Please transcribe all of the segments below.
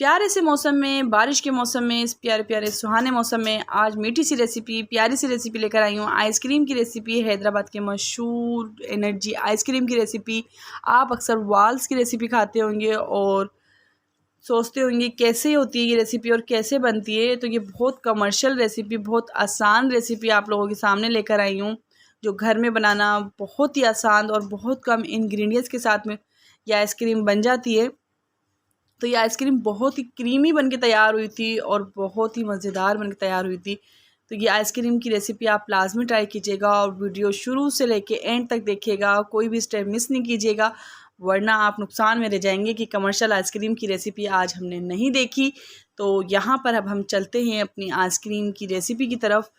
प्यारे से मौसम में, बारिश के मौसम में, इस प्यारे प्यारे सुहाने मौसम में आज मीठी सी रेसिपी, प्यारी सी रेसिपी लेकर आई हूँ। आइसक्रीम की रेसिपी, हैदराबाद के मशहूर एनर्जी आइसक्रीम की रेसिपी। आप अक्सर वाल्स की रेसिपी खाते होंगे और सोचते होंगे कैसे होती है ये रेसिपी और कैसे बनती है। तो ये बहुत कमर्शियल रेसिपी, बहुत आसान रेसिपी आप लोगों के सामने लेकर आई हूँ, जो घर में बनाना बहुत ही आसान और बहुत कम इंग्रेडिएंट्स के साथ में ये आइसक्रीम बन जाती है। तो ये आइसक्रीम बहुत ही क्रीमी बन के तैयार हुई थी और बहुत ही मज़ेदार बन के तैयार हुई थी। तो ये आइसक्रीम की रेसिपी आप लाजमी ट्राई कीजिएगा और वीडियो शुरू से लेके एंड तक देखिएगा, कोई भी स्टेप मिस नहीं कीजिएगा, वरना आप नुकसान में रह जाएंगे कि कमर्शियल आइसक्रीम की रेसिपी आज हमने नहीं देखी। तो यहाँ पर अब हम चलते हैं अपनी आइसक्रीम की रेसिपी की तरफ।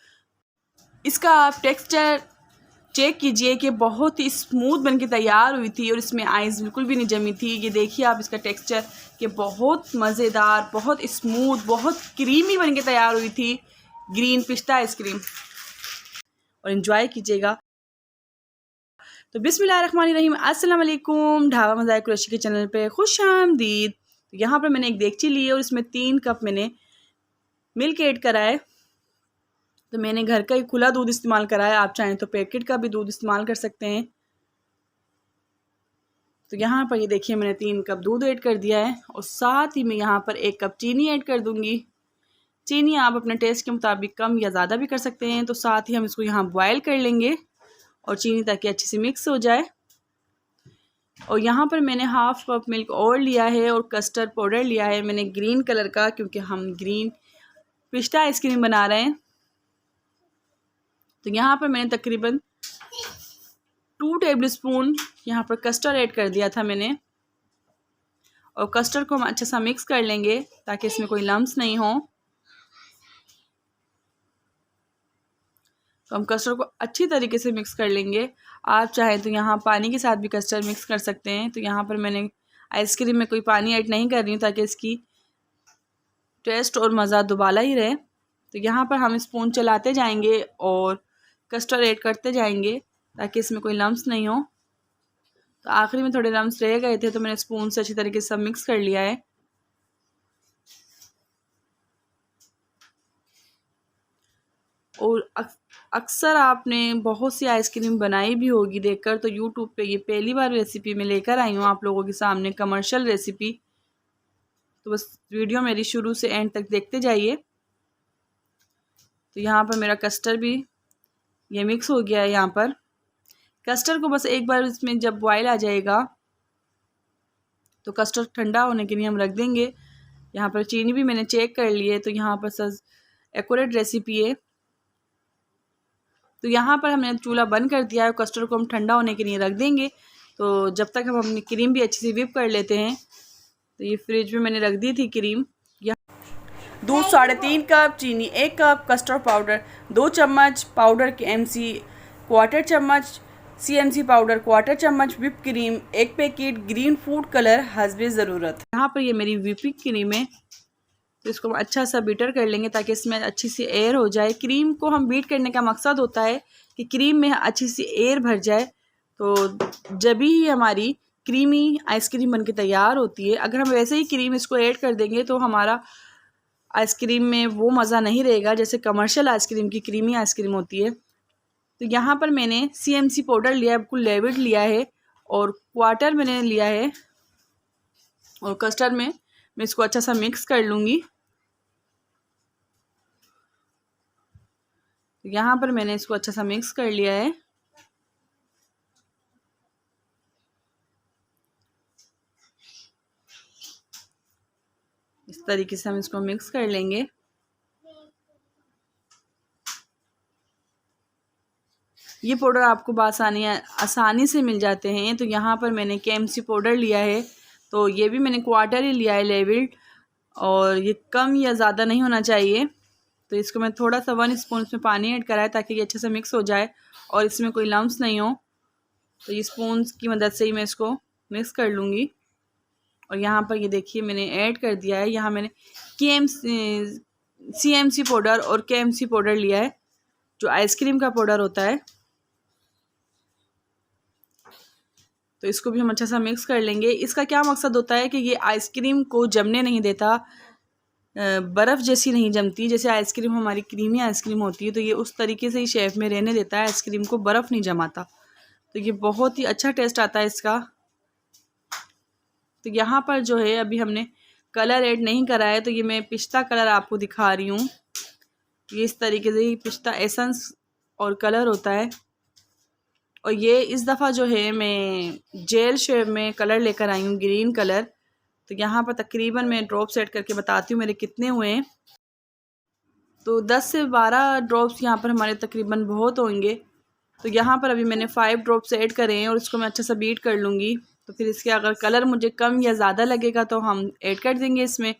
इसका आप टेक्सचर चेक कीजिए कि बहुत ही स्मूथ बन के तैयार हुई थी और इसमें आइस बिल्कुल भी नहीं जमी थी। ये देखिए आप इसका टेक्सचर कि बहुत मज़ेदार, बहुत स्मूथ, बहुत क्रीमी बन के तैयार हुई थी ग्रीन पिस्ता आइसक्रीम। और एंजॉय कीजिएगा। तो बिस्मिल्लाहिर्रहमानिर्रहीम, अस्सलाम वालेकुम। ढाबा मज़ाइक कुरैशी के चैनल पे खुश आमदीद। तो यहाँ पर मैंने एक देगची ली है और इसमें 3 कप मैंने मिल्क ऐड करा है। तो मैंने घर का ही खुला दूध इस्तेमाल करा है, आप चाहें तो पैकेट का भी दूध इस्तेमाल कर सकते हैं। तो यहाँ पर ये देखिए मैंने 3 कप दूध ऐड कर दिया है और साथ ही मैं यहाँ पर 1 कप चीनी ऐड कर दूँगी। चीनी आप अपने टेस्ट के मुताबिक कम या ज़्यादा भी कर सकते हैं। तो साथ ही हम इसको यहाँ बॉयल कर लेंगे और चीनी ताकि अच्छे से मिक्स हो जाए। और यहाँ पर मैंने हाफ़ कप मिल्क और लिया है और कस्टर्ड पाउडर लिया है मैंने ग्रीन कलर का, क्योंकि हम ग्रीन पिस्ता आइसक्रीम बना रहे हैं। तो यहाँ पर मैंने तकरीबन 2 टेबल स्पून यहाँ पर कस्टर्ड ऐड कर दिया था मैंने। और कस्टर्ड को हम अच्छे सा मिक्स कर लेंगे ताकि इसमें कोई लम्स नहीं हो। तो हम कस्टर्ड को अच्छी तरीके से मिक्स कर लेंगे। आप चाहें तो यहाँ पानी के साथ भी कस्टर्ड मिक्स कर सकते हैं। तो यहाँ पर मैंने आइसक्रीम में कोई पानी ऐड नहीं कर रही हूँ ताकि इसकी टेस्ट और मज़ा दुबाला ही रहे। तो यहाँ पर हम स्पून चलाते जाएंगे और कस्टर्ड ऐड करते जाएंगे ताकि इसमें कोई लम्स नहीं हो। तो आखिरी में थोड़े लम्स रह गए थे तो मैंने स्पून से अच्छी तरीके से सब मिक्स कर लिया है। और अक्सर आपने बहुत सी आइसक्रीम बनाई भी होगी देखकर, तो यूट्यूब पे ये पहली बार रेसिपी मैं लेकर आई हूँ आप लोगों के सामने, कमर्शियल रेसिपी। तो बस वीडियो मेरी शुरू से एंड तक देखते जाइए। तो यहाँ पर मेरा कस्टर्ड भी ये मिक्स हो गया है। यहाँ पर कस्टर्ड को बस एक बार इसमें जब बॉयल आ जाएगा तो कस्टर्ड ठंडा होने के लिए हम रख देंगे। यहाँ पर चीनी भी मैंने चेक कर ली है, तो यहाँ पर सर एक्यूरेट रेसिपी है। तो यहाँ पर हमने चूल्हा बंद कर दिया है, कस्टर्ड को हम ठंडा होने के लिए रख देंगे। तो जब तक हम अपनी क्रीम भी अच्छी से व्हिप कर लेते हैं। तो ये फ्रिज में मैंने रख दी थी क्रीम। दूध 3.5 कप, चीनी 1 कप, कस्टर्ड पाउडर 2 चम्मच, पाउडर KMC 1/4 चम्मच, CMC पाउडर 1/4 चम्मच, whip cream 1 packet, green food colour हस्बे ज़रूरत। यहाँ पर ये मेरी व्हिपिंग क्रीम है। तो इसको हम अच्छा सा बीटर कर लेंगे ताकि इसमें अच्छी सी एयर हो जाए। क्रीम को हम बीट करने का मकसद होता है कि क्रीम में अच्छी सी एयर भर जाए, तो जब ही हमारी क्रीमी आइसक्रीम बनके तैयार होती है। अगर हम वैसे ही क्रीम इसको ऐड कर देंगे तो हमारा आइसक्रीम में वो मज़ा नहीं रहेगा जैसे कमर्शियल आइसक्रीम की क्रीमी आइसक्रीम होती है। तो यहाँ पर मैंने CMC पाउडर लिया है, बिल्कुल लेविड लिया है और 1/4 मैंने लिया है। और कस्टर्ड में मैं इसको अच्छा सा मिक्स कर लूँगी। यहाँ पर मैंने इसको अच्छा सा मिक्स कर लिया है। इस तरीके से हम इसको मिक्स कर लेंगे। ये पाउडर आपको आसानी से मिल जाते हैं। तो यहाँ पर मैंने KMC पाउडर लिया है, तो ये भी मैंने 1/4 ही लिया है लेविल्ड, और ये कम या ज़्यादा नहीं होना चाहिए। तो इसको मैं थोड़ा सा 1 स्पून इसमें पानी ऐड करा है ताकि ये अच्छे से मिक्स हो जाए और इसमें कोई लम्स नहीं हो। तो ये स्पून की मदद से ही मैं इसको मिक्स कर लूँगी। और यहाँ पर ये देखिए मैंने ऐड कर दिया है। यहाँ मैंने CMC पाउडर और KMC पाउडर लिया है, जो आइसक्रीम का पाउडर होता है। तो इसको भी हम अच्छा सा मिक्स कर लेंगे। इसका क्या मकसद होता है कि ये आइसक्रीम को जमने नहीं देता, बर्फ़ जैसी नहीं जमती। जैसे आइसक्रीम हमारी क्रीमी आइसक्रीम होती है तो ये उस तरीके से ही शेप में रहने देता है, आइसक्रीम को बर्फ़ नहीं जमाता। तो ये बहुत ही अच्छा टेस्ट आता है इसका। तो यहाँ पर जो है अभी हमने कलर ऐड नहीं करा है, तो ये मैं पिस्ता कलर आपको दिखा रही हूँ। ये इस तरीके से ही पिस्ता एसेंस और कलर होता है। और ये इस दफ़ा जो है मैं जेल शेप में कलर लेकर आई हूँ, ग्रीन कलर। तो यहाँ पर तकरीबन मैं ड्रॉप सेट करके बताती हूँ मेरे कितने हुए हैं। तो 10 से 12 ड्रॉप्स यहाँ पर हमारे तकरीबन बहुत होंगे। तो यहाँ पर अभी मैंने 5 ड्रॉप्स ऐड करे हैं और इसको मैं अच्छा सा बीट कर लूँगी। तो फिर इसके अगर कलर मुझे कम या ज़्यादा लगेगा तो हम ऐड कर देंगे इसमें।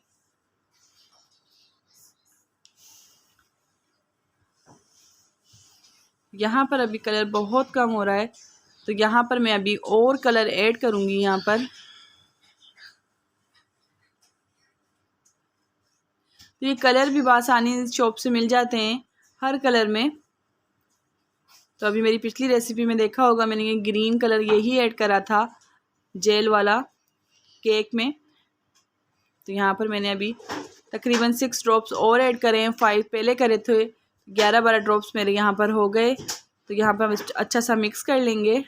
यहाँ पर अभी कलर बहुत कम हो रहा है, तो यहाँ पर मैं अभी और कलर ऐड करूँगी यहाँ पर। तो ये कलर भी आसानी शॉप से मिल जाते हैं हर कलर में। तो अभी मेरी पिछली रेसिपी में देखा होगा मैंने ये ग्रीन कलर यही ऐड करा था जेल वाला केक में। तो यहाँ पर मैंने अभी तकरीबन 6 ड्रॉप्स और ऐड करे हैं, 5 पहले करे थे, 11-12 ड्रॉप्स मेरे यहाँ पर हो गए। तो यहाँ पर हम अच्छा सा मिक्स कर लेंगे।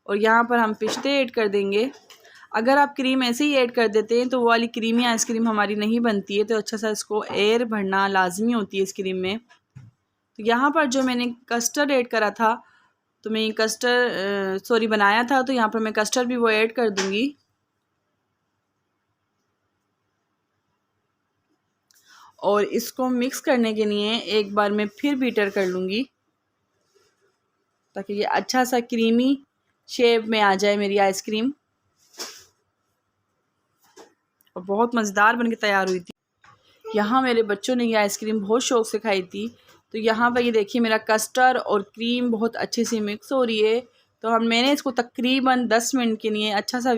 और यहाँ पर हम पिस्ते ऐड कर देंगे। अगर आप क्रीम ऐसे ही ऐड कर देते हैं तो वो वाली क्रीमी आइसक्रीम हमारी नहीं बनती है, तो अच्छा सा इसको एयर भरना लाजमी होती है इस क्रीम में। तो यहाँ पर जो मैंने कस्टर्ड ऐड करा था, तो मैं कस्टर्ड बनाया था, तो यहाँ पर मैं कस्टर्ड भी वो ऐड कर दूँगी। और इसको मिक्स करने के लिए एक बार मैं फिर बीटर कर लूँगी ताकि ये अच्छा सा क्रीमी शेप में आ जाए मेरी आइसक्रीम। और बहुत मज़ेदार बनके तैयार हुई थी। यहाँ मेरे बच्चों ने ये आइसक्रीम बहुत शौक़ से खाई थी। तो यहाँ पर ये देखिए मेरा कस्टर्ड और क्रीम बहुत अच्छे से मिक्स हो रही है। तो मैंने इसको तकरीबन 10 मिनट के लिए अच्छा सा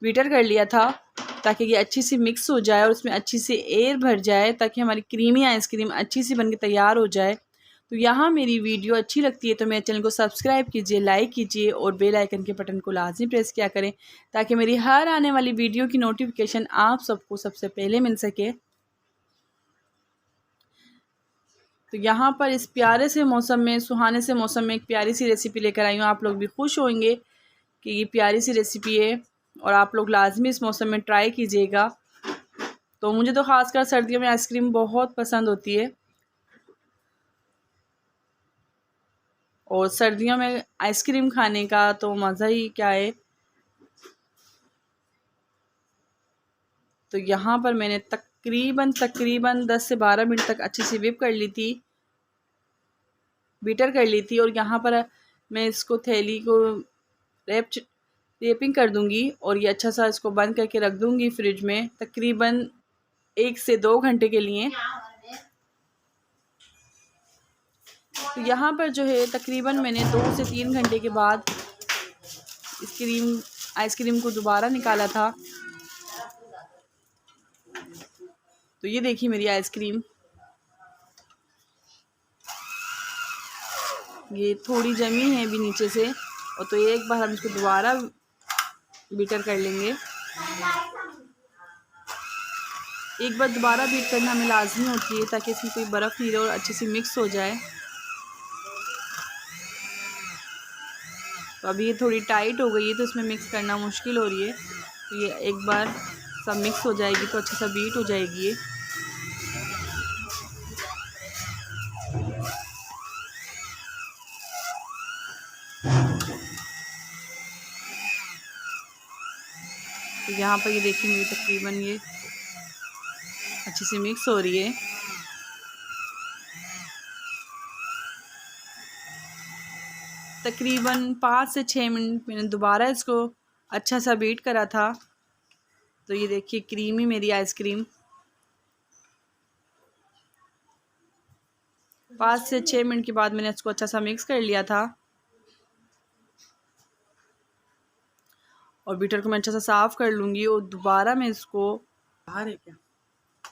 बीटर कर लिया था ताकि ये अच्छी सी मिक्स हो जाए और उसमें अच्छी सी एयर भर जाए, ताकि हमारी क्रीमी आइसक्रीम अच्छी सी बनके तैयार हो जाए। तो यहाँ मेरी वीडियो अच्छी लगती है तो मेरे चैनल को सब्सक्राइब कीजिए, लाइक कीजिए और बेल आइकन के बटन को लाजमी प्रेस किया करें ताकि मेरी हर आने वाली वीडियो की नोटिफिकेशन आप सबको सबसे पहले मिल सके। तो यहाँ पर इस प्यारे से मौसम में, सुहाने से मौसम में एक प्यारी सी रेसिपी लेकर आई हूँ। आप लोग भी खुश होंगे कि ये प्यारी सी रेसिपी है और आप लोग लाजमी इस मौसम में ट्राई कीजिएगा। तो मुझे तो ख़ासकर सर्दियों में आइसक्रीम बहुत पसंद होती है और सर्दियों में आइसक्रीम खाने का तो मज़ा ही क्या है। तो यहाँ पर मैंने तकरीबन 10 से 12 मिनट तक अच्छी सी whip कर ली थी, बीटर कर ली थी। और यहाँ पर मैं इसको थैली को रेपिंग कर दूँगी और ये अच्छा सा इसको बंद करके रख दूँगी फ्रिज में तकरीबन 1 से 2 घंटे के लिए। तो यहाँ पर जो है तकरीबन मैंने 2 से 3 घंटे के बाद आइसक्रीम को दोबारा निकाला था। तो ये देखिए मेरी आइसक्रीम, ये थोड़ी जमी है अभी नीचे से। और तो एक बार हम इसको दोबारा बीटर कर लेंगे। एक बार दोबारा बीट करना हमें लाजमी होती है ताकि इसमें कोई बर्फ़ नहीं रहे और अच्छे से मिक्स हो जाए। तो अभी ये थोड़ी टाइट हो गई है तो इसमें मिक्स करना मुश्किल हो रही है। तो ये एक बार सब मिक्स हो जाएगी तो अच्छे सा बीट हो जाएगी ये। तो यहाँ पर ये देखिए मेरी तकरीबन ये अच्छी सी मिक्स हो रही है। तकरीबन 5 से 6 मिनट मैंने दोबारा इसको अच्छा सा बीट करा था। तो ये देखिए क्रीमी मेरी आइसक्रीम 5 से 6 मिनट के बाद मैंने इसको अच्छा सा मिक्स कर लिया था। और बीटर को मैं अच्छा सा साफ़ कर लूँगी और दोबारा मैं इसको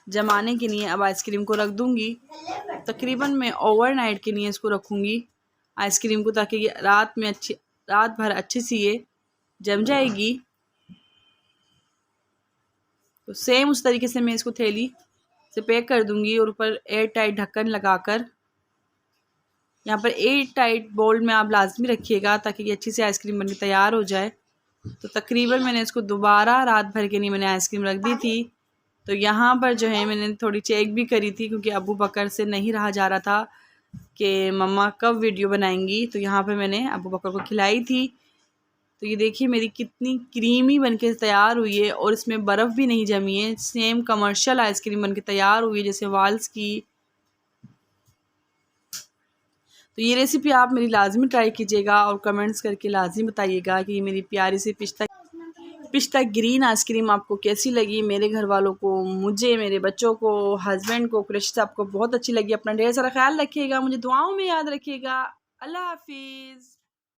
जमाने के लिए अब आइसक्रीम को रख दूँगी। तकरीबन मैं ओवरनाइट के लिए इसको रखूँगी आइसक्रीम को, ताकि ये रात भर अच्छे से ये जम जाएगी। तो सेम उस तरीके से मैं इसको थैली से पैक कर दूंगी और ऊपर एयर टाइट ढक्कन लगाकर। यहाँ पर एयर टाइट बाउल में आप लाजमी रखिएगा ताकि ये अच्छी से आइसक्रीम बनकर तैयार हो जाए। तो तकरीबन मैंने इसको दोबारा रात भर के लिए मैंने आइसक्रीम रख दी थी। तो यहाँ पर जो है मैंने थोड़ी चेक भी करी थी, क्योंकि अबू बकर से नहीं रहा जा रहा था कि मम्मा कब वीडियो बनाएंगी। तो यहाँ पर मैंने अबू बकर को खिलाई थी। तो ये देखिए मेरी कितनी क्रीमी बनके तैयार हुई है और इसमें बर्फ़ भी नहीं जमी है। सेम कमर्शियल आइसक्रीम बनके तैयार हुई है जैसे वाल्स की। तो ये रेसिपी आप मेरी लाजमी ट्राई कीजिएगा और कमेंट्स करके लाजमी बताइएगा कि ये मेरी प्यारी सी पिस्ता ग्रीन आइसक्रीम आपको कैसी लगी। मेरे घर वालों को, मुझे, मेरे बच्चों को, हस्बैंड को, कुरैशी साहब को बहुत अच्छी लगी। अपना ढेर सारा ख्याल रखिएगा, मुझे दुआओं में याद रखिएगा। अल्लाह हाफिज़।